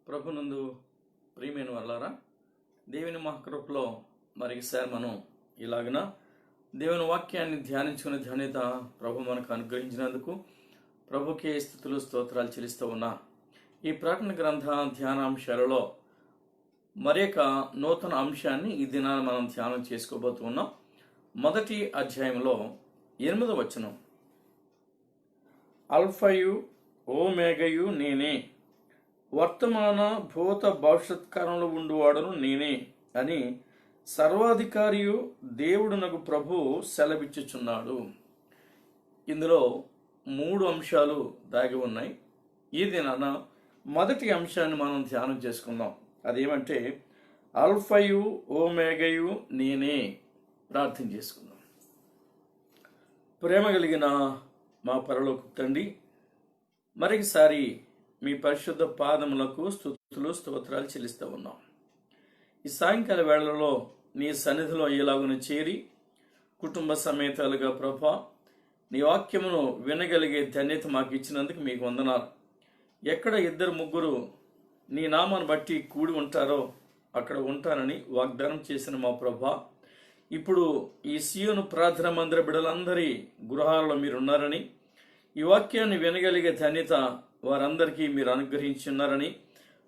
ప్రభునందు ప్రియమైన వాళ్ళారా, దేవుని మహాకృపలో మరొకసారి మనం ఇలాగన దేవుని వాక్యాన్ని ధ్యానించుకునే ధన్యత ప్రభు మనకు అనుగ్రహించినందుకు ప్రభుకే స్తుతులు స్తోత్రాలు చెల్లిస్తూ ఉన్నా. ఈ ప్రకటన గ్రంథ ధ్యానాంశాలలో మరొక నూతన అంశాన్ని ఈ దినాన మనం ధ్యానం చేసుకోబోతున్నాం. మొదటి అధ్యాయంలో 8వ వచనం, అల్ఫయు ఓమేగయు నేనే, వర్తమాన భూత భవిష్యత్ కాలంలో ఉండువాడును నేనే అని సర్వాధికారియు దేవుడునకు ప్రభు సెలవిచ్చుచున్నాడు. ఇందులో 3 అంశాలు దాగి ఉన్నాయి. ఈ దినాన మొదటి అంశాన్ని మనం ధ్యానం చేసుకుందాం. అదేమంటే అల్ఫయు ఓమేగయు నేనే. ప్రార్థన చేసుకుందాం. ప్రేమ కలిగిన మా పరలోక తండ్రి, మరొకసారి మీ పరిశుద్ధ పాదములకు స్తుతులు స్తోత్రాలు చెల్లిస్తూ ఉన్నాం. ఈ సాయంకాల వేళలో నీ సన్నిధిలో ఎలాగున చేరి కుటుంబ సమేతాలుగా ప్రభా నీ వాక్యమును వినగలిగే ధన్యత మాకు ఇచ్చినందుకు మీకు వందనాలు. ఎక్కడ 2-3 నీ నామాన్ని బట్టి కూడి ఉంటారో అక్కడ ఉంటానని వాగ్దానం చేసిన మా ప్రభా, ఇప్పుడు ఈ సియోను ప్రార్థన మందిర బిడ్డలందరి గృహాలలో మీరున్నారని, ఈ వాక్యాన్ని వినగలిగే ధన్యత వారందరికీ మీరు అనుగ్రహించున్నారని,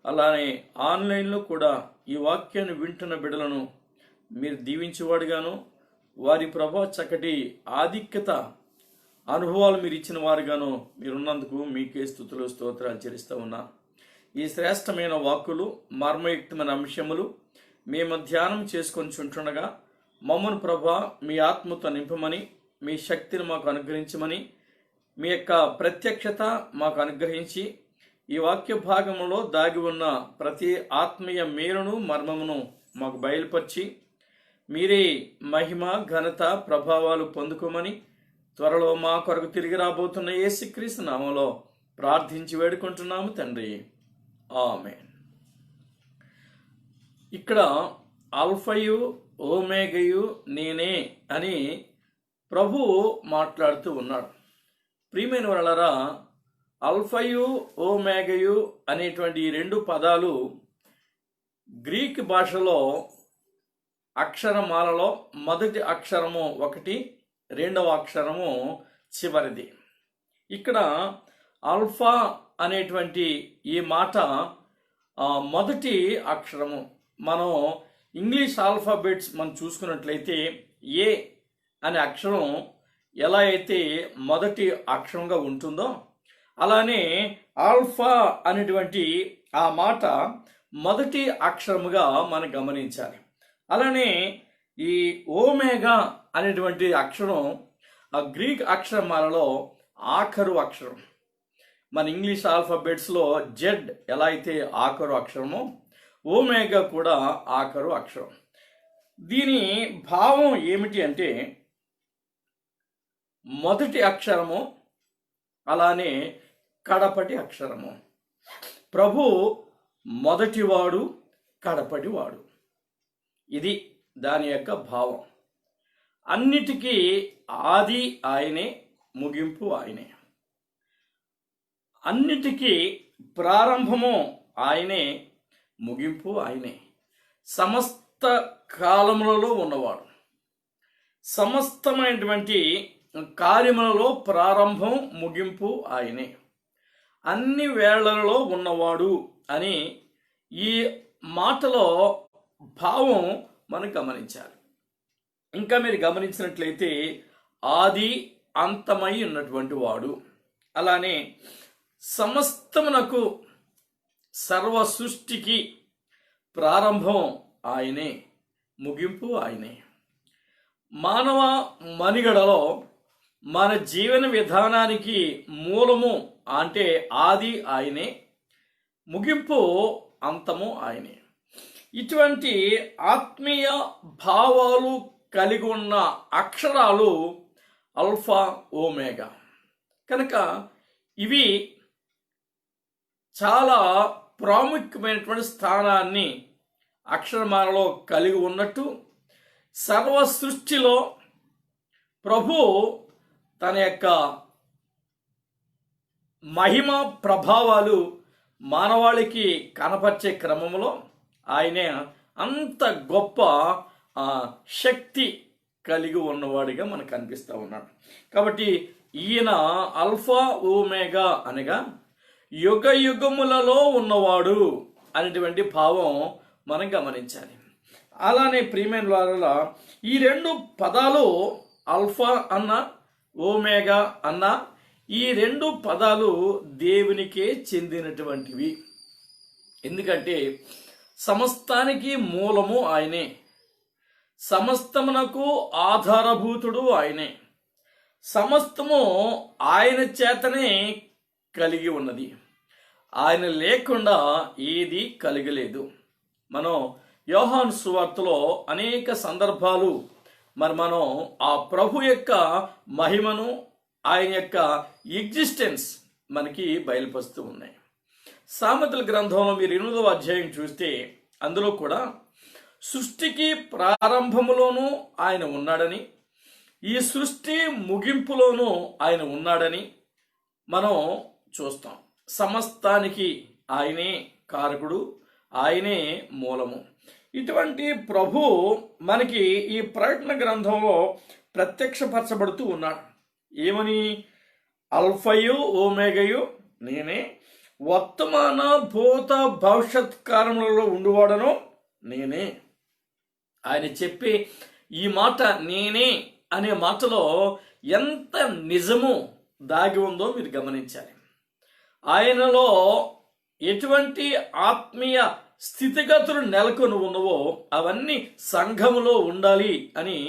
అలానే ఆన్లైన్లో కూడా ఈ వాక్యాన్ని వింటున్న బిడ్డలను మీరు దీవించేవాడుగాను, వారి ప్రభా చక్కటి ఆధిక్యత అనుభవాలు మీరు ఇచ్చిన వారుగాను మీరున్నందుకు మీకే స్తుతులు స్తోత్రాలు చెల్లిస్తూ ఉన్నా. ఈ శ్రేష్టమైన వాక్కులు, మర్మయుక్తమైన అంశములు మేము ధ్యానం చేసుకొని చుంటుండగా మమ్మను ప్రభా మీ ఆత్మతో నింపమని, మీ శక్తిని మాకు అనుగ్రహించమని, మీ యొక్క ప్రత్యక్షత మాకు అనుగ్రహించి ఈ వాక్య భాగంలో దాగి ఉన్న ప్రతి ఆత్మీయ మేలును మర్మమును మాకు బయలుపరిచి మీరే మహిమ ఘనత ప్రభావాలు పొందుకోమని త్వరలో మా కొరకు తిరిగి రాబోతున్న యేసుక్రీస్తు నామములో ప్రార్థించి వేడుకుంటున్నాము తండ్రి, ఆమేన్. ఇక్కడ అల్ఫయు ఓమేగయు నేనే అని ప్రభువు మాట్లాడుతూ ఉన్నాడు. ప్రియమైన వాళ్ళరా, అల్ఫయు ఓమేగయు అనేటువంటి ఈ 2 పదాలు గ్రీక్ భాషలో అక్షరమాలలో మొదటి అక్షరము ఒకటి, రెండవ అక్షరము చివరిది. ఇక్కడ ఆల్ఫా అనేటువంటి ఈ మాట మొదటి అక్షరము. మనం ఇంగ్లీష్ ఆల్ఫాబెట్స్ మనం చూసుకున్నట్లయితే ఏ అనే అక్షరం ఎలా అయితే మొదటి అక్షరంగా ఉంటుందో, అలానే ఆల్ఫా అనేటువంటి ఆ మాట మొదటి అక్షరముగా మనం గమనించాలి. అలానే ఈ ఓమేగా అనేటువంటి అక్షరం ఆ గ్రీక్ అక్షరమాలలో ఆఖరు అక్షరం. మన ఇంగ్లీష్ ఆల్ఫాబెట్స్లో జెడ్ ఎలా అయితే ఆఖరు అక్షరమో, ఓమేగా కూడా ఆఖరు అక్షరం. దీని భావం ఏమిటి అంటే మొదటి అక్షరము, అలానే కడపటి అక్షరము. ప్రభు మొదటివాడు, కడపటివాడు. ఇది దాని యొక్క భావం. అన్నిటికీ ఆది ఆయనే, ముగింపు ఆయనే. అన్నిటికీ ప్రారంభము ఆయనే, ముగింపు ఆయనే. సమస్త కాలములలో ఉన్నవాడు, సమస్తమైనటువంటి కార్యములలో ప్రారంభం ముగింపు ఆయనే, అన్ని వేళలలో ఉన్నవాడు అని ఈ మాటలో భావం మనం గమనించాలి. ఇంకా మీరు గమనించినట్లయితే ఆది అంతమై ఉన్నటువంటి వాడు, అలానే సమస్తమునకు సర్వ సృష్టికి ప్రారంభం ఆయనే, ముగింపు ఆయనే. మానవ మనుగడలో మన జీవన విధానానికి మూలము అంటే ఆది ఆయనే, ముగింపు అంతము ఆయనే. ఇటువంటి ఆత్మీయ భావాలు కలిగి ఉన్న అక్షరాలు అల్ఫా ఓమేగా. కనుక ఇవి చాలా ప్రాముఖ్యమైనటువంటి స్థానాన్ని అక్షరమాలలో కలిగి ఉన్నట్టు, సర్వ సృష్టిలో ప్రభు తన యొక్క మహిమ ప్రభావాలు మానవాళికి కనపరిచే క్రమంలో ఆయనే అంత గొప్ప శక్తి కలిగి ఉన్నవాడిగా మనకు కనిపిస్తూ ఉన్నాడు. కాబట్టి ఈయన అల్ఫా ఓమేగా అనగా యుగ యుగములలో ఉన్నవాడు అనేటువంటి భావం మనం గమనించాలి. అలానే ప్రియమైన వారల ఈ రెండు పదాలు అల్ఫా అన్న ఓమేగా అన్న ఈ రెండు పదాలు దేవునికే చెందినటువంటివి. ఎందుకంటే సమస్తానికి మూలము ఆయనే, సమస్తమునకు ఆధారభూతుడు ఆయనే, సమస్తము ఆయన చేతనే కలిగి ఉన్నది. ఆయన లేకుండా ఏది కలిగలేదు. మనం యోహాను సువార్తలో అనేక సందర్భాలు మనం ఆ ప్రభు యొక్క మహిమను, ఆయన యొక్క ఎగ్జిస్టెన్స్ మనకి బయలుపరుస్తూ ఉన్నాయి. సామెతల గ్రంథంలో మీరు 8వ అధ్యాయం చూస్తే అందులో కూడా సృష్టికి ప్రారంభములోనూ ఆయన ఉన్నాడని, ఈ సృష్టి ముగింపులోనూ ఆయన ఉన్నాడని మనం చూస్తాం. సమస్తానికి ఆయనే కారకుడు, ఆయనే మూలము. ఇటువంటి ప్రభు మనకి ఈ ప్రకటన గ్రంథంలో ప్రత్యక్షపరచబడుతూ ఉన్నాడు. ఏమని? అల్ఫయు ఓమేగయు నేనే, వర్తమాన భూత భవిష్యత్ కాలములలో ఉండువాడను నేనే. ఆయన చెప్పే ఈ మాట నేనే అనే మాటలో ఎంత నిజము దాగి ఉందో మీరు గమనించాలి. ఆయనలో ఎటువంటి ఆత్మీయ స్థితిగతులు నెలకొని ఉన్నవో అవన్నీ సంఘములో ఉండాలి అని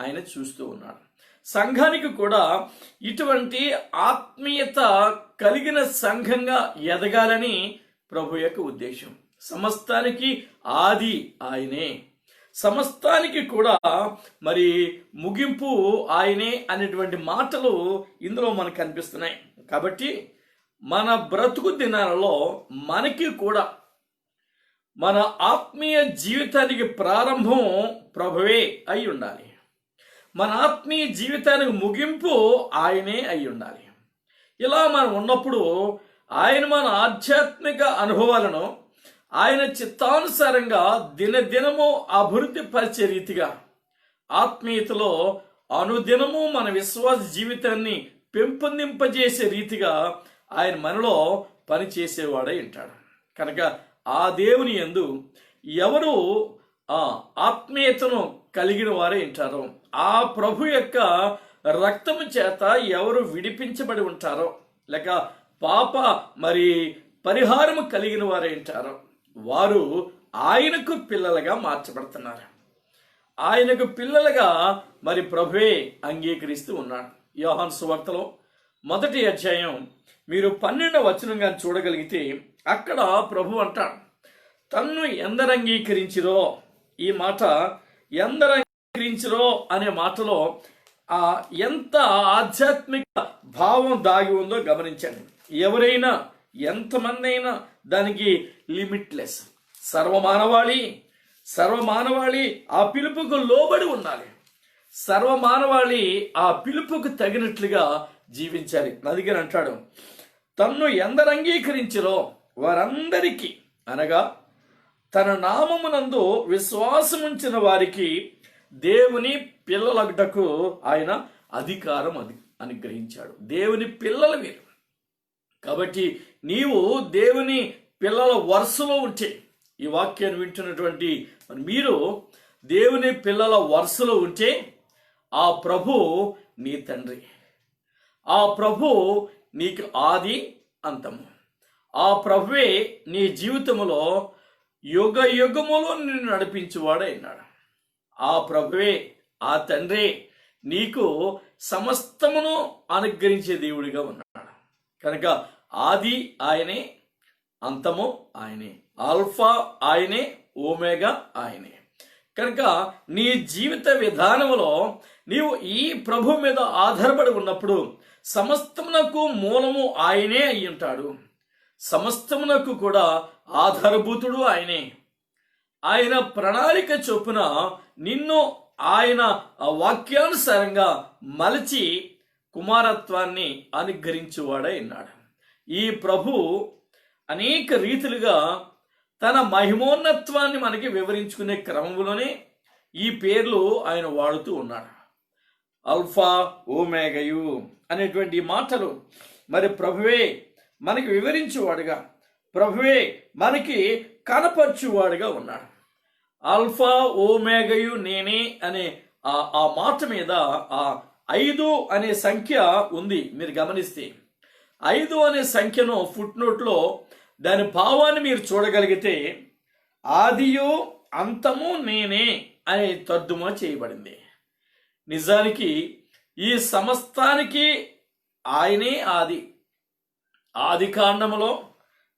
ఆయన చూస్తూ ఉన్నాడు. సంఘానికి కూడా ఇటువంటి ఆత్మీయత కలిగిన సంఘంగా ఎదగాలని ప్రభు యొక్క ఉద్దేశం. సమస్తానికి ఆది ఆయనే, సమస్తానికి కూడా మరి ముగింపు ఆయనే అనేటువంటి మాటలు ఇందులో మనకు కనిపిస్తున్నాయి. కాబట్టి మన బ్రతుకు దినాలలో మనకి కూడా మన ఆత్మీయ జీవితానికి ప్రారంభం ప్రభువే అయి ఉండాలి. మన ఆత్మీయ జీవితానికి ముగింపు ఆయనే అయి ఉండాలి. ఇలా మనం ఉన్నప్పుడు ఆయన మన ఆధ్యాత్మిక అనుభవాలను ఆయన చిత్తానుసారంగా దినదినము అభివృద్ధి పరిచే రీతిగా, ఆత్మీయతలో అనుదినము మన విశ్వాస జీవితాన్ని పెంపొందింపజేసే రీతిగా ఆయన మనలో పనిచేసేవాడై ఉంటాడు. కనుక ఆ దేవుని యందు ఎవరు ఆత్మీయతను కలిగిన వారే ఉంటారో, ఆ ప్రభు యొక్క రక్తము చేత ఎవరు విడిపించబడి ఉంటారో, లేక పాప మరి పరిహారము కలిగిన వారే ఉంటారో వారు ఆయనకు పిల్లలుగా మార్చబడుతున్నారు. ఆయనకు పిల్లలుగా మరి ప్రభువే అంగీకరిస్తూ ఉన్నాడు. యోహాను సువార్తలో 1వ అధ్యాయం మీరు 12వ వచనంగా చూడగలిగితే అక్కడ ప్రభు అంటాడు, తన్ను ఎందరు అంగీకరించిరో, ఈ మాట ఎందరు అంగీకరించిరో అనే మాటలో ఎంత ఆధ్యాత్మిక భావం దాగి ఉందో గమనించండి. ఎవరైనా, ఎంతమంది అయినా దానికి లిమిట్లెస్. సర్వమానవాళి ఆ పిలుపుకు లోబడి ఉండాలి. సర్వమానవాళి ఆ పిలుపుకు తగినట్లుగా జీవించాలి. అందుకని అంటాడు, తన్ను ఎందరు అంగీకరించిరో వారందరికీ, అనగా తన నామమునందు విశ్వాసముంచిన వారికి దేవుని పిల్లలగుటకు ఆయన అధికారం అనుగ్రహించాడు. దేవుని పిల్లలు మీరు. కాబట్టి నీవు దేవుని పిల్లల వరుసలో ఉంటే, ఈ వాక్యాన్ని వింటున్నటువంటి మీరు దేవుని పిల్లల వరుసలో ఉంటే ఆ ప్రభు నీ తండ్రి, ఆ ప్రభు నీకు ఆది అంతము, ఆ ప్రభువే నీ జీవితంలో యుగ యుగములో నిన్ను నడిపించువాడైనాడు. ఆ ప్రభువే, ఆ తండ్రి నీకు సమస్తమును అనుగ్రహించే దేవుడిగా ఉన్నాడు. కనుక ఆది ఆయనే, అంతము ఆయనే, ఆల్ఫా ఆయనే, ఓమేగా ఆయనే. కనుక నీ జీవిత విధానంలో నీవు ఈ ప్రభు మీద ఆధారపడి ఉన్నప్పుడు సమస్తమునకు మూలము ఆయనే అయి ఉంటాడు. సమస్తమునకు కూడా ఆధారభూతుడు ఆయనే. ఆయన ప్రణాళిక చొప్పున నిన్ను ఆయన వాక్యానుసారంగా మలచి కుమారత్వాన్ని అనుగ్రహించువాడై ఉన్నాడు. ఈ ప్రభు అనేక రీతిలుగా తన మహిమోన్నత్వాన్ని మనకి వివరించుకునే క్రమంలోనే ఈ పేర్లు ఆయన వాడుతూ ఉన్నాడు. అల్ఫా ఓమేగయు అనేటువంటి మాటలు మరి ప్రభువే మనకి వివరించేవాడుగా, ప్రభువే మనకి కనపరచువాడుగా ఉన్నాడు. ఆల్ఫా ఓమేగయు నేనే అనే ఆ మాట మీద ఆ 5 అనే సంఖ్య ఉంది. మీరు గమనిస్తే 5 అనే సంఖ్యను ఫుట్ నోట్లో దాని భావాన్ని మీరు చూడగలిగితే ఆదియు అంతము నేనే అనే తర్జుమా చేయబడింది. నిజానికి ఈ సమస్తానికి ఆయనే ఆది. ఆది కాండములో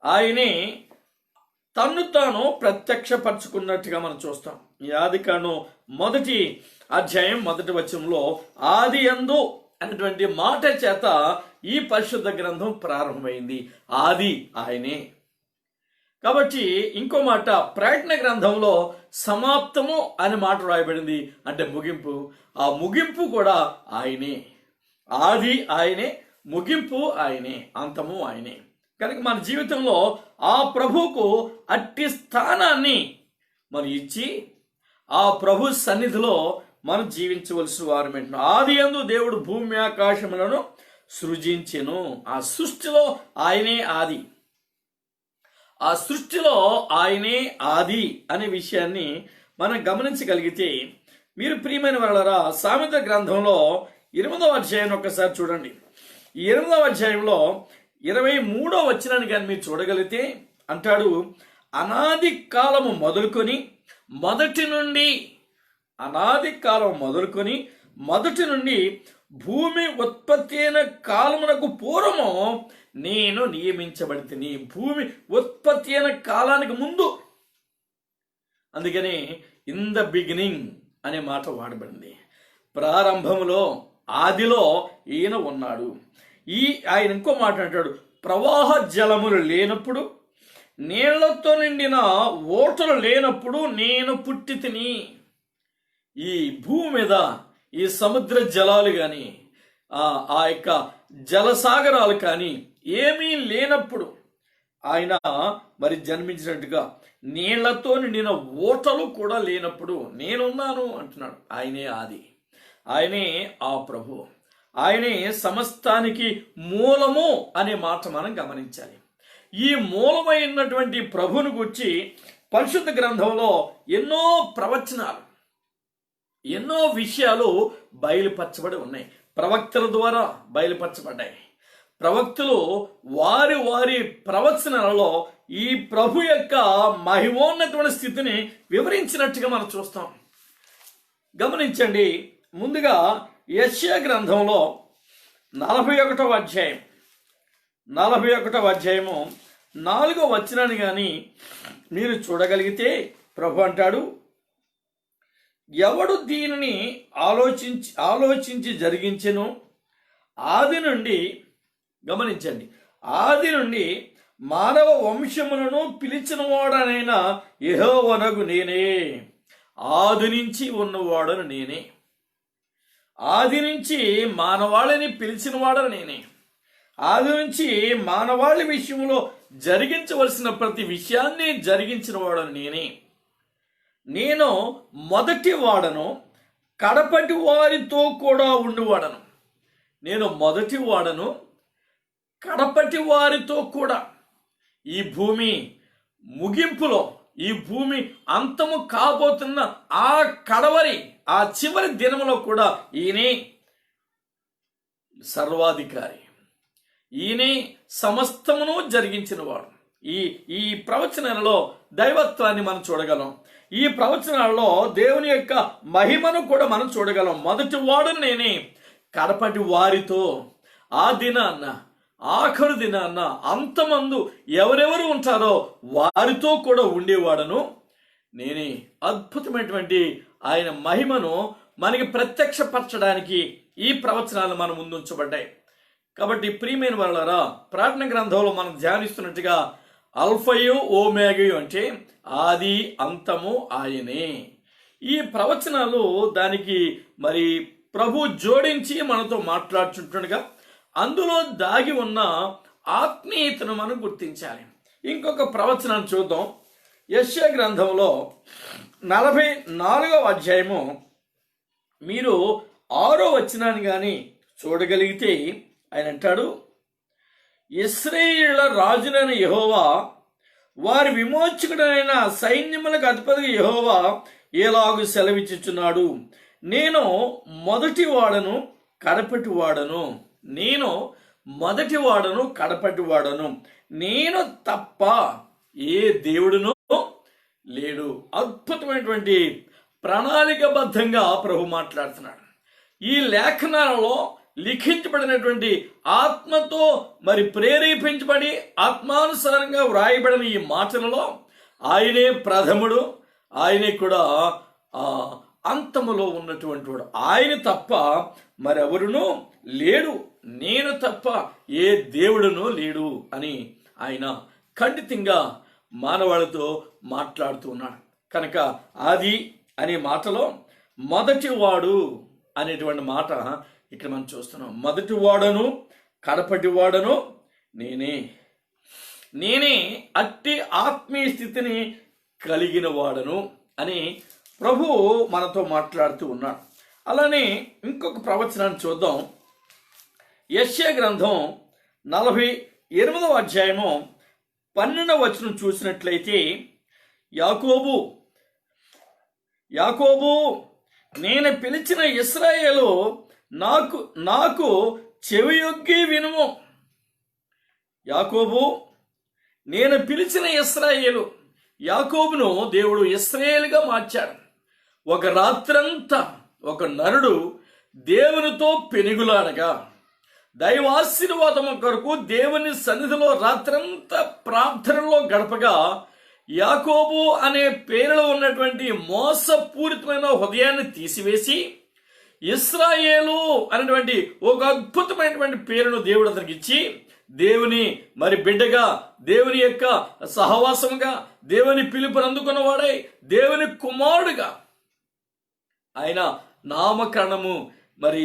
ఆయనే తన్ను తాను ప్రత్యక్షపరచుకున్నట్టుగా మనం చూస్తాం. ఈ ఆది కాండం 1వ అధ్యాయం 1వ వచనంలో ఆది యందు అనేటువంటి మాట చేత ఈ పరిశుద్ధ గ్రంథం ప్రారంభమైంది. ఆది ఆయనే. కాబట్టి ఇంకో మాట ప్రకటన గ్రంథంలో సమాప్తము అనే మాట రాయబడింది, అంటే ముగింపు. ఆ ముగింపు కూడా ఆయనే. ఆది ఆయనే, ముగింపు ఆయనే, అంతము ఆయనే. కనుక మన జీవితంలో ఆ ప్రభువుకు అట్టి స్థానాన్ని మనం ఇచ్చి ఆ ప్రభు సన్నిధిలో మనం జీవించవలసిన వారు. ఆది యందు దేవుడు భూమి ఆకాశములను సృజించెను. ఆ సృష్టిలో ఆయనే ఆది. ఆ సృష్టిలో ఆయనే ఆది అనే విషయాన్ని మనం గమనించగలిగితే, మీరు ప్రియమైన వారలారా, సామెతల గ్రంథంలో 8వ అధ్యాయం ఒక్కసారి చూడండి. ఈ 8వ అధ్యాయంలో 23వ వచనాన్ని కానీ మీరు చూడగలిగితే అంటాడు, అనాది కాలము మొదలుకొని మొదటి నుండి, అనాది కాలం మొదలుకొని మొదటి నుండి భూమి ఉత్పత్తి అయిన కాలమునకు పూర్వము నేను నియమించబడితిని. భూమి ఉత్పత్తి అయిన కాలానికి ముందు. అందుకని ఇన్ ద బిగినింగ్ అనే మాట వాడబడింది. ప్రారంభములో, ఆదిలో ఈయన ఉన్నాడు. ఆయన ఇంకో మాట అంటాడు, ప్రవాహ జలములు లేనప్పుడు, నీళ్లతో నిండిన ఓటలు లేనప్పుడు నేను పుట్టి తిని. ఈ భూమి మీద ఈ సముద్ర జలాలు కానీ ఆ యొక్క జలసాగరాలు కానీ ఏమీ లేనప్పుడు ఆయన మరి జన్మించినట్టుగా, నీళ్లతో నిండిన ఓటలు కూడా లేనప్పుడు నేనున్నాను అంటున్నాడు. ఆయనే ఆది, ఆయనే ఆ ప్రభు, ఆయనే సమస్తానికి మూలము అనే మాట మనం గమనించాలి. ఈ మూలమైనటువంటి ప్రభువును గురించి పరిశుద్ధ గ్రంథంలో ఎన్నో ప్రవచనాలు, ఎన్నో విషయాలు బయలుపరచబడి ఉన్నాయి. ప్రవక్తల ద్వారా బయలుపరచబడ్డాయి. ప్రవక్తలు వారి వారి ప్రవచనాలలో ఈ ప్రభు యొక్క మహిమోన్నతమైన స్థితిని వివరించినట్టుగా మనం చూస్తాం. గమనించండి. ముందుగా యెషయా గ్రంథంలో 41వ అధ్యాయం 41వ అధ్యాయము 4వ వచనాన్ని కానీ మీరు చూడగలిగితే ప్రభు అంటాడు, ఎవడు దీనిని ఆలోచించి జరిగించెను, ఆది నుండి, గమనించండి, ఆది నుండి మానవ వంశములను పిలిచిన వాడనైనా యెహోవానగు నేనే. ఆది నుంచి ఉన్నవాడను నేనే. ఆది నుంచి మానవాళిని పిలిచిన వాడను నేనే. ఆది నుంచి మానవాళి విషయంలో జరిగించవలసిన ప్రతి విషయాన్ని జరిగించిన వాడను నేనే. నేను మొదటి వాడను, కడపటి వారితో కూడా ఉండివాడను. నేను మొదటి వాడను, కడపటి వారితో కూడా. ఈ భూమి ముగింపులో, ఈ భూమి అంతము కాబోతున్న ఆ కడవరి, ఆ చివరి దినములో కూడా ఈయనే సర్వాధికారి, ఈయనే సమస్తమును జరిగించినవాడు. ఈ ప్రవచనాలలో దైవత్వాన్ని మనం చూడగలం. ఈ ప్రవచనాల్లో దేవుని యొక్క మహిమను కూడా మనం చూడగలం. మొదటి వాడును నేనే, కడపటి వారితో, ఆ దినాన్న, ఆఖరు దినాన్న, అంతమందు ఎవరెవరు ఉంటారో వారితో కూడా ఉండేవాడను నేనే. అద్భుతమైనటువంటి ఆయన మహిమను మనకి ప్రత్యక్షపరచడానికి ఈ ప్రవచనాలు మన ముందు ఉంచబడ్డాయి. కాబట్టి ప్రియమైన వారలారా, ప్రార్థన గ్రంథంలో మనం ధ్యానిస్తున్నట్టుగా అల్ఫయు ఓమేగయు అంటే ఆది అంతము ఆయనే. ఈ ప్రవచనాలు దానికి మరి ప్రభు జోడించి మనతో మాట్లాడుచుంటుండగా అందులో దాగి ఉన్న ఆత్మీయతను మనం గుర్తించాలి. ఇంకొక ప్రవచనాన్ని చూద్దాం. యెషయా గ్రంథంలో 44వ అధ్యాయము మీరు 6వ వచనాన్ని కానీ చూడగలిగితే ఆయన అంటాడు, ఇశ్రాయేలుల రాజునైన యెహోవా, వారి విమోచకుడైన సైన్యములకు అధిపతి యెహోవా ఎలాగు సెలవిచ్చుచున్నాడు, నేను మొదటి వాడను కడపటి వాడను, నేను మొదటి వాడను కడపటి వాడను, నేను తప్ప ఏ దేవుడును లేడు. అద్భుతమైనటువంటి ప్రణాళికబద్ధంగా ప్రభు మాట్లాడుతున్నాడు. ఈ లేఖనాలలో లిఖించబడినటువంటి ఆత్మతో మరి ప్రేరేపించబడి ఆత్మానుసారంగా వ్రాయబడిన ఈ మాటలలో ఆయనే ప్రథముడు, ఆయనే కూడా అంతములో ఉన్నటువంటి వాడు. ఆయన తప్ప మరెవరునూ లేడు, నేను తప్ప ఏ దేవుడునూ లేడు అని ఆయన ఖండితంగా మానవాళితో మాట్లాడుతూ ఉన్నాడు. కనుక ఆది అనే మాటలో మొదటి వాడు అనేటువంటి మాట ఇక్కడ మనం చూస్తున్నాం. మొదటి వాడను కడపటి వాడను నేనే అట్టి ఆత్మీయ స్థితిని కలిగిన వాడను అని ప్రభు మనతో మాట్లాడుతూ ఉన్నాడు. అలానే ఇంకొక ప్రవచనాన్ని చూద్దాం. యెషయా గ్రంథం 48వ అధ్యాయము 12వ వచనం చూసినట్లయితే, యాకోబు నేను పిలిచిన ఇశ్రాయేలు నాకు చెవియొగ్గి వినుము. యాకోబు, నేను పిలిచిన ఇశ్రాయేలు. యాకోబును దేవుడు ఇశ్రాయేలుగా మార్చాడు. ఒక రాత్రంతా ఒక నరుడు దేవునితో పెనుగులాడగా, దైవాశీర్వాదము కొరకు దేవుని సన్నిధిలో రాత్రంతా ప్రార్థనలో గడపగా, యాకోబు అనే పేరులో ఉన్నటువంటి మోసపూరితమైన హృదయాన్ని తీసివేసి ఇశ్రాయేలు అనేటువంటి ఒక అద్భుతమైనటువంటి పేరును దేవుడు అతనికి ఇచ్చి, దేవుని మరి బిడ్డగా, దేవుని యొక్క సహవాసముగా, దేవుని పిలుపుని అందుకున్నవాడై, దేవుని కుమారుడుగా ఆయన నామకరణము మరి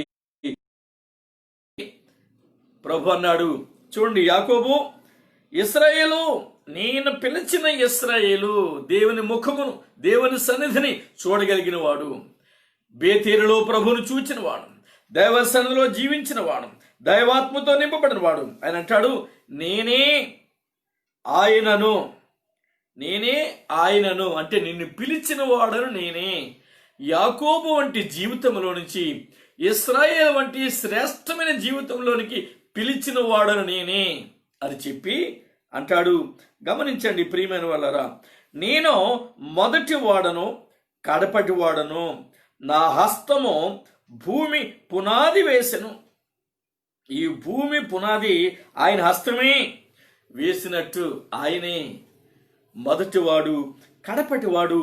ప్రభు అన్నాడు. చూడండి, యాకోబు, ఇశ్రాయేలు, నేను పిలిచిన ఇశ్రాయేలు, దేవుని ముఖమును, దేవుని సన్నిధిని చూడగలిగిన వాడు, బేతేలులో ప్రభువును చూచిన వాడు, దైవ సన్నిధిలో జీవించిన వాడు, దైవాత్మతో నింపబడిన వాడు. ఆయన అంటాడు, నేనే ఆయనను అంటే నిన్ను పిలిచిన వాడను నేనే. యాకోబు వంటి జీవితంలో నుంచి ఇశ్రాయేలు వంటి శ్రేష్టమైన జీవితంలోనికి పిలిచిన వాడను నేనే అని చెప్పి అంటాడు. గమనించండి ప్రియమైన వాళ్ళరా, నేను మొదటి వాడను కడపటి వాడను, నా హస్తము భూమి పునాది వేసెను. ఈ భూమి పునాది ఆయన హస్తమే వేసినట్టు ఆయనే మొదటివాడు కడపటివాడు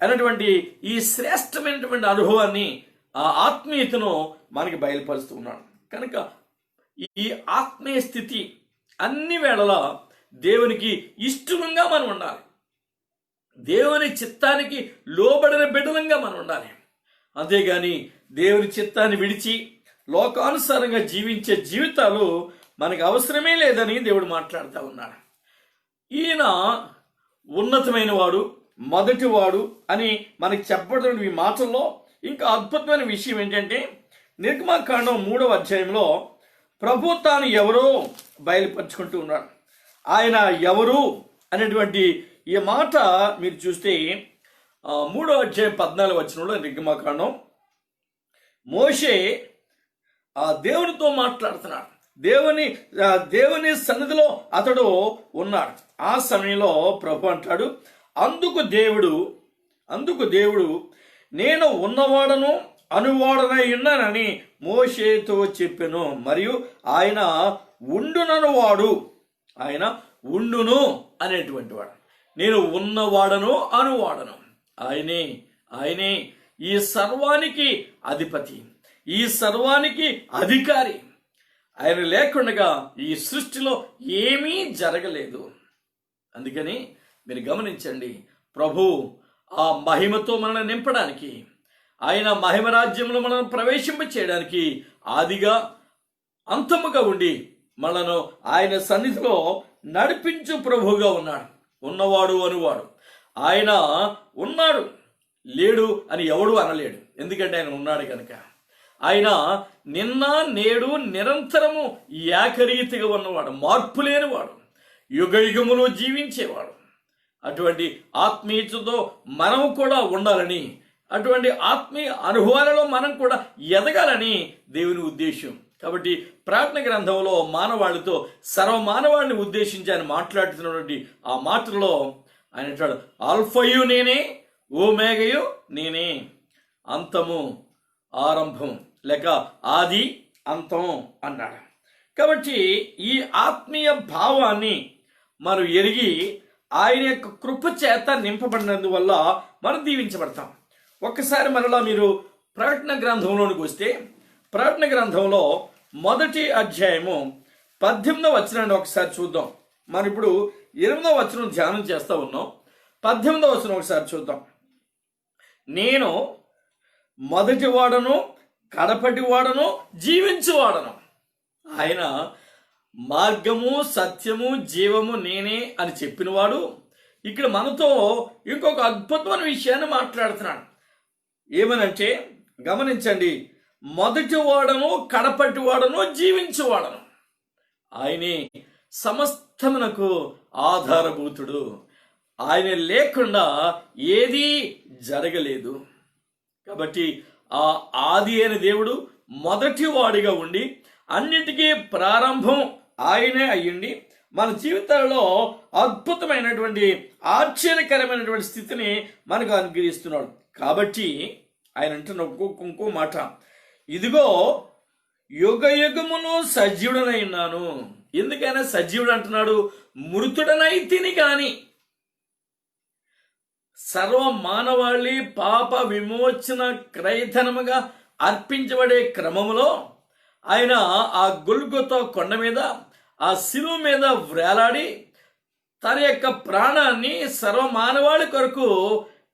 అన్నటువంటి ఈ శ్రేష్టమైనటువంటి అనుభవాన్ని, ఆ ఆత్మీయతను మనకి బయలుపరుస్తూ ఉన్నాడు. కనుక ఈ ఆత్మీయ స్థితి అన్ని వేళలా దేవునికి ఇష్టంగా మనం ఉండాలి. దేవుని చిత్తానికి లోబడిన బిడ్డలంగా మనం ఉండాలి. అంతేగాని దేవుని చిత్తాన్ని విడిచి లోకానుసారంగా జీవించే జీవితాలు మనకు అవసరమే లేదని దేవుడు మాట్లాడుతూ ఉన్నాడు. ఈయన ఉన్నతమైన వాడు, మొదటివాడు అని మనకి చెప్పబడిన ఈ మాటల్లో ఇంకా అద్భుతమైన విషయం ఏంటంటే, నిర్గమకాండం 3వ అధ్యాయంలో ప్రభు తాను ఎవరో బయలుపరుచుకుంటూ ఉన్నాడు. ఆయన ఎవరు అనేటువంటి ఈ మాట మీరు చూస్తే 3వ అధ్యాయం 14వ వచనంలో నిర్గమకాండం, మోషే దేవునితో మాట్లాడుతున్నాడు. దేవుని సన్నిధిలో అతడు ఉన్నాడు. ఆ సమయంలో ప్రభు అంటాడు, అందుకు దేవుడు నేను ఉన్నవాడను అనువాడనై ఉన్నానని మోషేతో చెప్పెను. మరియు ఆయన ఉండును అనేటువంటి వాడు. నేను ఉన్నవాడను అనువాడను. ఆయనే ఈ సర్వానికి అధిపతి, ఈ సర్వానికి అధికారి. ఆయన లేకుండా ఈ సృష్టిలో ఏమీ జరగలేదు. అందుకని మీరు గమనించండి, ప్రభు ఆ మహిమతో మనల్ని నింపడానికి, ఆయన మహిమ రాజ్యంలో మనల్ని ప్రవేశింప చేయడానికి ఆదిగా అంతముగా ఉండి మనను ఆయన సన్నిధిలో నడిపించు ప్రభువుగా ఉన్నాడు. ఉన్నవాడు అనువాడు ఆయన ఉన్నాడు, లేడు అని ఎవడు అనలేడు. ఎందుకంటే ఆయన ఉన్నాడు కనుక. ఆయన నిన్న నేడు నిరంతరము ఏకరీతిగా ఉన్నవాడు, మార్పు లేనివాడు, యుగ యుగములో జీవించేవాడు. అటువంటి ఆత్మీయతతో మనం కూడా ఉండాలని, అటువంటి ఆత్మీయ అనుభవాలలో మనం కూడా ఎదగాలని దేవుని ఉద్దేశం. కాబట్టి ప్రార్థన గ్రంథంలో మానవాళితో సర్వమానవాళిని ఉద్దేశించి ఆయన మాట్లాడుతున్నటువంటి ఆ మాటల్లో ఆయన అంటాడు, ఆల్ఫయు నేనే, ఓమేగయు నేనే, అంతము ఆరంభం లేక ఆది అంతం అన్నాడు. కాబట్టి ఈ ఆత్మీయ భావాన్ని మనం ఎరిగి ఆయన యొక్క కృప చేత నింపబడినందువల్ల మనం దీవించబడతాం. ఒక్కసారి మరలా మీరు ప్రకటన గ్రంథంలోనికి వస్తే, ప్రకటన గ్రంథంలో 1వ అధ్యాయము 18వ వచనాన్ని ఒకసారి చూద్దాం. మనం ఇప్పుడు 8వ వచనం ధ్యానం చేస్తూ ఉన్నాం. 18వ వచనం ఒకసారి చూద్దాం. నేను మొదటి వాడను, కడపటి వాడను, జీవించువాడను. ఆయన మార్గము, సత్యము, జీవము నేనే అని చెప్పినవాడు ఇక్కడ మనతో ఇంకొక అద్భుతమైన విషయాన్ని మాట్లాడుతున్నాడు. ఏమనంటే గమనించండి, మొదటి వాడను, కడపటి వాడను, జీవించువాడను. ఆయనే సమస్తమునకు ఆధారభూతుడు. ఆయన లేకుండా ఏదీ జరగలేదు. కాబట్టి ఆ ఆది అయిన దేవుడు మొదటి వాడిగా ఉండి అన్నిటికీ ప్రారంభం ఆయనే అయ్యిండి మన జీవితాలలో అద్భుతమైనటువంటి ఆశ్చర్యకరమైనటువంటి స్థితిని మనకు అనుగ్రహిస్తున్నాడు. కాబట్టి ఆయన అంటున్న ఇంకో మాట, ఇదిగో యుగ యుగమును సజీవుడనై ఉన్నాను. ఎందుకైనా సజీవుడు అంటున్నాడు? మృతుడనై తిని గాని సర్వ మానవాళి పాప విమోచన క్రయధనముగా అర్పించబడే క్రమములో ఆయన ఆ గొల్గొతా కొండ మీద, ఆ శిలువ మీద వ్రేలాడి తన యొక్క ప్రాణాన్ని సర్వ మానవాళి కొరకు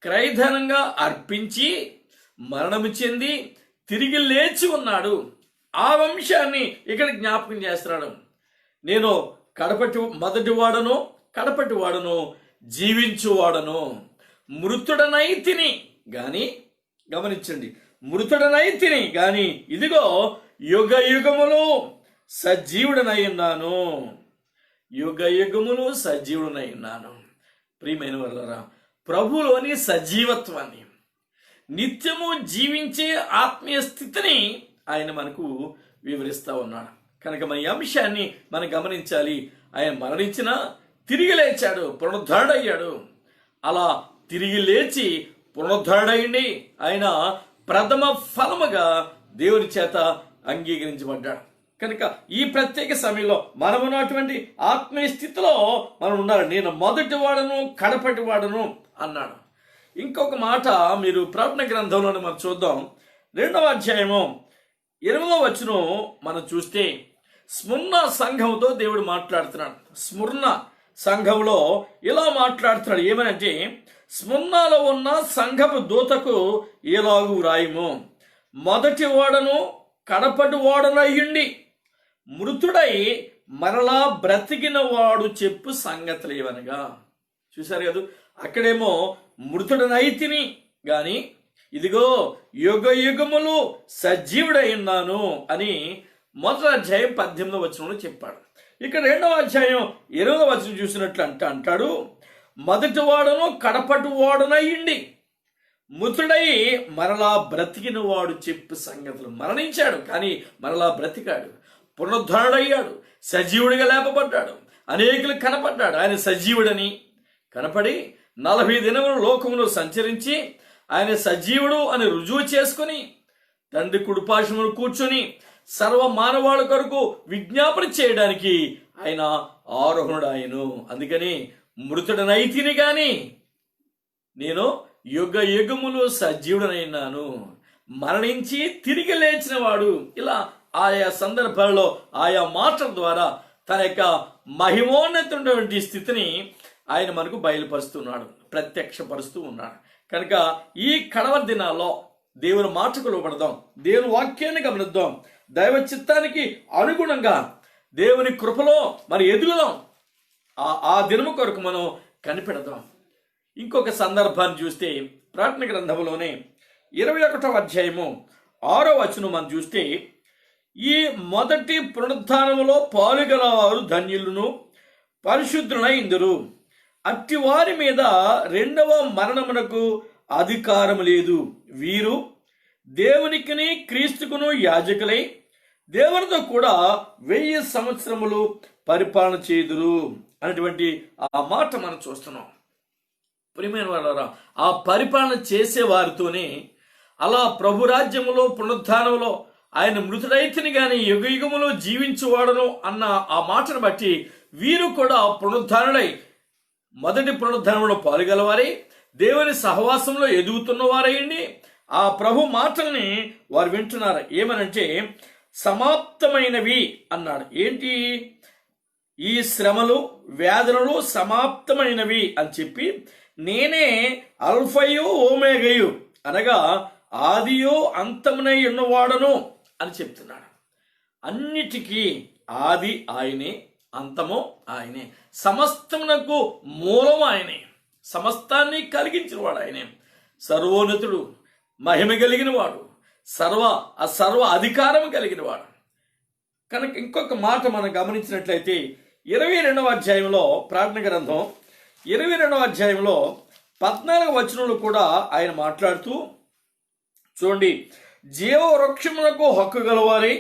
క్రయధనంగా అర్పించి మరణము చెంది తిరిగి లేచి ఉన్నాడు. ఆ వంశాన్ని ఇక్కడ జ్ఞాపకం చేస్తున్నాడు. నేను మొదటి వాడను, కడపటి వాడను, జీవించువాడను. మృతుడనై తిని గాని, గమనించండి, మృతుడనై తిని గాని ఇదిగో యుగ యుగములు సజీవుడనై ఉన్నాను. యుగ యుగములు సజీవుడనై ఉన్నాను. ప్రియమైన వాళ్ళరా, ప్రభులోని సజీవత్వాన్ని, నిత్యము జీవించే ఆత్మీయ స్థితిని ఆయన మనకు వివరిస్తూ ఉన్నాడు. కనుక మన అంశాన్ని మనం గమనించాలి. ఆయన మరణించినా తిరిగి లేచాడు, పునరుద్ధరుడయ్యాడు. అలా తిరిగి లేచి పునరుద్ధరుడయ్యండి ఆయన ప్రథమ ఫలముగా దేవుని చేత అంగీకరించబడ్డాడు. కనుక ఈ ప్రత్యేక సమయంలో మనమున్నటువంటి ఆత్మీయ స్థితిలో మనం ఉండాలి. నేను మొదటి వాడను, కడపటి వాడను అన్నాడు. ఇంకొక మాట మీరు ప్రకటన గ్రంథంలోనే మనం చూద్దాం. 2వ అధ్యాయము 8వ వచనం మనం చూస్తే స్ముర్ణ సంఘంతో దేవుడు మాట్లాడుతున్నాడు. స్ముర్ణ సంఘంలో ఇలా మాట్లాడుతున్నాడు. ఏమనంటే, స్ముర్ణలో ఉన్న సంఘపు దూతకు ఇలాగు వ్రాయుము, మొదటి వాడను కడపటి వాడనయ్యుండి మృతుడై మరలా బ్రతికిన వాడు చెప్పు సంగతులు ఏవనగా. చూశారు కదా, అక్కడేమో మృతుడనైతిని గాని ఇదిగో యుగ యుగములు సజీవుడై ఉన్నాను అని 1వ అధ్యాయం 18వ వచనంలో చెప్పాడు. ఇక్కడ 2వ అధ్యాయం 8వ వచనం చూసినట్లు అంటాడు, మొదటి వాడును కడపటి వాడునయ్యిండి మృతుడై మరలా బ్రతికిన వాడు చెప్పు సంగతులు. మరణించాడు కానీ మరలా బ్రతికాడు, పునరుద్ధరుడయ్యాడు, సజీవుడిగా లేపబడ్డాడు, అనేకులు కనపడ్డాడు. ఆయన సజీవుడని కనపడి 40 దినములు లోకములో సంచరించి ఆయన సజీవుడు అని రుజువు చేసుకుని తండ్రి కుడిపార్శ్వమున కూర్చొని సర్వ మానవాళ కొరకు విజ్ఞాపన చేయడానికి ఆయన ఆరోహణుడాయను. అందుకని మృతుడనైతిని గాని నేను యుగ యుగములు సజీవుడనైనాను, మరణించి తిరిగి లేచిన వాడు. ఇలా ఆయా సందర్భాల్లో ఆయా మాటల ద్వారా తన యొక్క మహిమోన్నతమైనటువంటి స్థితిని ఆయన మనకు బయలుపరుస్తున్నాడు, ప్రత్యక్షపరుస్తూ ఉన్నాడు. కనుక ఈ కడవ దినాల్లో దేవుని మాటకు లోబడదాం, దేవుని వాక్యాన్ని గమనిద్దాం, దైవ చిత్తానికి అనుగుణంగా దేవుని కృపలో మరి ఎదుగుదాం. ఆ దినము కొరకు మనం కనిపెడదాం. ఇంకొక సందర్భాన్ని చూస్తే ప్రకటన గ్రంథంలోనే 21వ అధ్యాయము 6వ వచనం మనం చూస్తే, ఈ మొదటి పునరుద్ధానములో పాలుగలవారు ధన్యులను పరిశుద్ధులైందురు, అట్టి వారి మీద రెండవ మరణమునకు అధికారం లేదు, వీరు దేవునికిని క్రీస్తుకును యాజకులై దేవునితో కూడా 1000 సంవత్సరములు పరిపాలన చేయుదురు అనేటువంటి ఆ మాట మనం చూస్తున్నాం. ప్రియమైన వారలారా, ఆ పరిపాలన చేసే వారితోనే అలా ప్రభు రాజ్యములో పునరుద్ధానంలో ఆయన మృతుడైతిని గాని యుగ యుగములో జీవించువాడను అన్న ఆ మాటను బట్టి వీరు కూడా పునరుద్ధానులై మొదటి పునరుద్ధానంలో పాల్గొలవారై దేవుని సహవాసంలో ఎదుగుతున్న వారయ్యండి. ఆ ప్రభు మాటల్ని వారు వింటున్నారు. ఏమనంటే సమాప్తమైనవి అన్నాడు. ఏంటి? ఈ శ్రమలు వేదనలు సమాప్తమైనవి అని చెప్పి, నేనే అల్ఫయు ఓమేగయు అనగా ఆదియో అంతమునై ఉన్నవాడను అని చెప్తున్నాడు. అన్నిటికీ ఆది ఆయనే, అంతము ఆయనే, సమస్తమునకు మూలం ఆయనే, సమస్తాన్ని కలిగించిన వాడు ఆయనే, సర్వోన్నతుడు, మహిమ కలిగిన వాడు, సర్వ అధికారం కలిగిన వాడు. కనుక ఇంకొక మాట మనం గమనించినట్లయితే 22వ అధ్యాయంలో ప్రకటన గ్రంథం 22వ అధ్యాయంలో 14వ వచనంలో కూడా ఆయన మాట్లాడుతూ చూడండి, జీవవృక్షములకు హక్కు గలవారి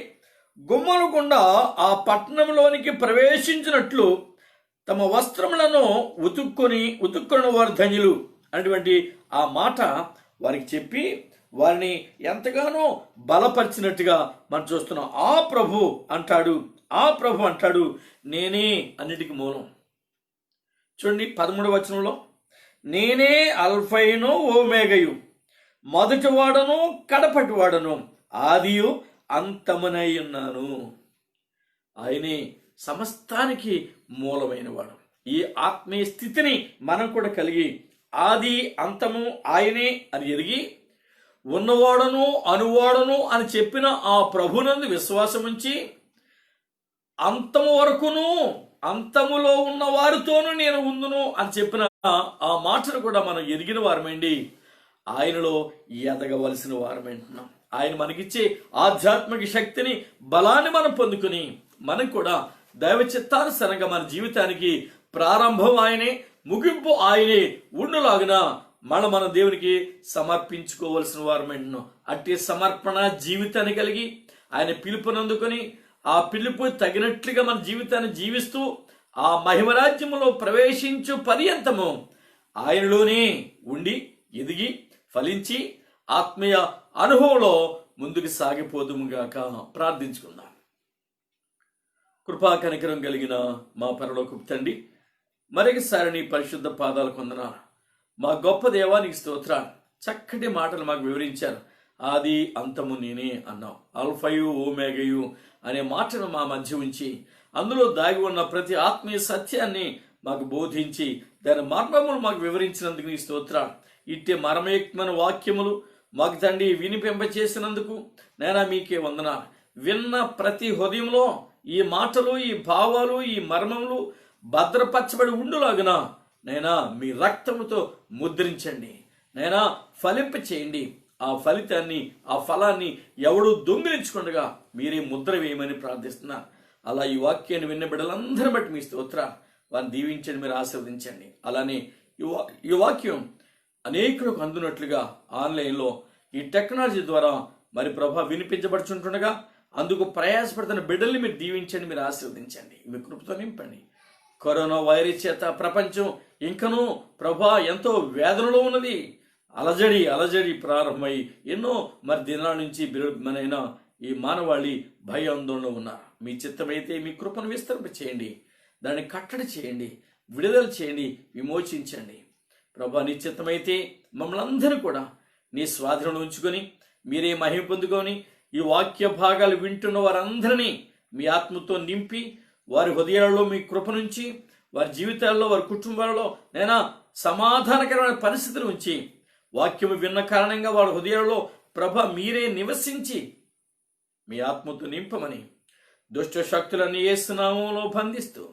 గుమ్మలు గుండా ఆ పట్టణంలోనికి ప్రవేశించినట్లు తమ వస్త్రములను ఉతుక్కొని వారు ధన్యులు అనేటువంటి ఆ మాట వారికి చెప్పి వారిని ఎంతగానో బలపరిచినట్టుగా మనం చూస్తున్నాం. ఆ ప్రభు అంటాడు నేనే అన్నిటికీ మూలం. చూడండి 13వ వచనంలో, నేనే అల్ఫైను ఓమేగయు, మొదటి వాడను కడపటి వాడను, ఆదియు అంతమునై ఉన్నాను. ఆయనే సమస్తానికి మూలమైన వాడు. ఈ ఆత్మీయ స్థితిని మనం కూడా కలిగి ఆది అంతము ఆయనే అని ఎరిగి ఉన్నవాడను అనువాడను అని చెప్పిన ఆ ప్రభునందు విశ్వాసం ఉంచి అంతము వరకును అంతములో ఉన్న వారితోనూ నేను ఉందును అని చెప్పిన ఆ మాటను కూడా మనం ఎరిగిన వారమండి. ఆయనలో ఎదగవలసిన వారమంటున్నాం. ఆయన మనకిచ్చే ఆధ్యాత్మిక శక్తిని బలాన్ని మనం పొందుకుని మనం కూడా దైవ చిత్తానుసారంగా మన జీవితానికి ప్రారంభం ఆయనే, ముగింపు ఆయనే ఉండులాగున మన దేవునికి సమర్పించుకోవలసిన వారమంటున్నాం. అట్టి సమర్పణ జీవితాన్ని కలిగి ఆయన పిలుపునందుకొని ఆ పిలుపు తగినట్లుగా మన జీవితాన్ని జీవిస్తూ ఆ మహిమరాజ్యములో ప్రవేశించు పర్యంతము ఆయనలోనే ఉండి ఎదిగి ఫలించి ఆత్మీయ అనుభవంలో ముందుకు సాగిపోదుముగాక. ప్రార్థించుకుందాం. కృపా కనికరం కలిగిన మా పరలోకపు తండ్రి, మరొకసారి నీ పరిశుద్ధ పాదాలకు వందనాలు. మా గొప్ప దేవానికి స్తోత్రాలు. చక్కటి మాటలు మాకు వివరించారు. ఆది అంతము నేనే అన్నావు. అల్ఫయు ఓమేగయు అనే మాటను మా మధ్య ఉంచి అందులో దాగి ఉన్న ప్రతి ఆత్మీయ సత్యాన్ని మాకు బోధించి దాని మర్మములు మాకు వివరించినందుకు నీ స్తోత్రాలు. ఇట్టే మర్మయుక్తమైన వాక్యములు మాకు తండ్రి వినిపింపచేసినందుకు నైనా మీకే వందనాలు. విన్న ప్రతి హృదయంలో ఈ మాటలు, ఈ భావాలు, ఈ మర్మములు భద్రపరచబడి ఉండులాగున నైనా మీ రక్తముతో ముద్రించండి. నైనా ఫలింప చేయండి. ఆ ఫలితాన్ని, ఆ ఫలాన్ని ఎవడు దొంగిలించుకుండగా మీరే ముద్ర వేయమని ప్రార్థిస్తున్నా. అలా ఈ వాక్యాన్ని విన్న బిడ్డలందరూ బట్టి మీ స్తోత్రాలు. వారిని దీవించండి, మీరు ఆశీర్వదించండి. అలానే ఈ వాక్యం అనేకులకు అందునట్లుగా ఆన్లైన్లో ఈ టెక్నాలజీ ద్వారా మరి ప్రభా వినిపించబడుచుంటుండగా అందుకు ప్రయాసపడుతున్న బిడ్డల్ని మీరు దీవించండి, మీరు ఆశీర్వదించండి, మీ కృపతో నింపండి. కరోనా వైరస్ చేత ప్రపంచం ఇంకనూ ప్రభా ఎంతో వేదనలో ఉన్నది. అలజడి ప్రారంభమై ఎన్నో మరి దినాల నుంచి మనైనా ఈ మానవాళి భయాందోళనలో ఉన్నారు. మీ చిత్తమైతే మీ కృపను విస్తరింప చేయండి, దాన్ని కట్టడి చేయండి, విడుదల చేయండి, విమోచించండి. ప్రభా నీ చిత్తమైతే మమ్మల్ని అందరూ కూడా నీ స్వాధీనంలో ఉంచుకొని మీరే మహిమ పొందుకొని ఈ వాక్య భాగాలు వింటున్న వారందరినీ మీ ఆత్మతో నింపి వారి హృదయాలలో మీ కృప నుంచి వారి జీవితాల్లో వారి కుటుంబాలలో నైనా సమాధానకరమైన పరిస్థితులు ఉంచి వాక్యము విన్న కారణంగా వారి హృదయాలలో ప్రభ మీరే నివసించి మీ ఆత్మతో నింపమని దుష్ట శక్తులన్నీ యేసు నామములో బంధిస్తూ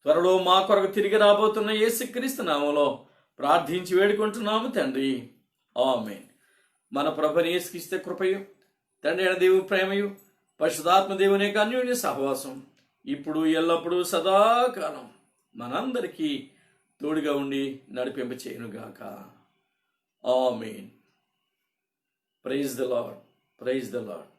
త్వరలో మా కొరకు తిరిగి రాబోతున్న యేసుక్రీస్తు నామములో ప్రార్థించి వేడుకుంటున్నాము తండ్రి. ఆమేన్. మన ప్రభుని యేసుక్రీస్తు కృపయు, తండ్రి అయిన దేవుని ప్రేమయు, పరిశుద్ధాత్మ దేవుని యొక్క అన్యోన్య సహవాసం ఇప్పుడు ఎల్లప్పుడూ సదాకాలం మనందరికీ తోడుగా ఉండి నడిపింప చేయనుగాక. Amen. Praise the Lord. Praise the lord.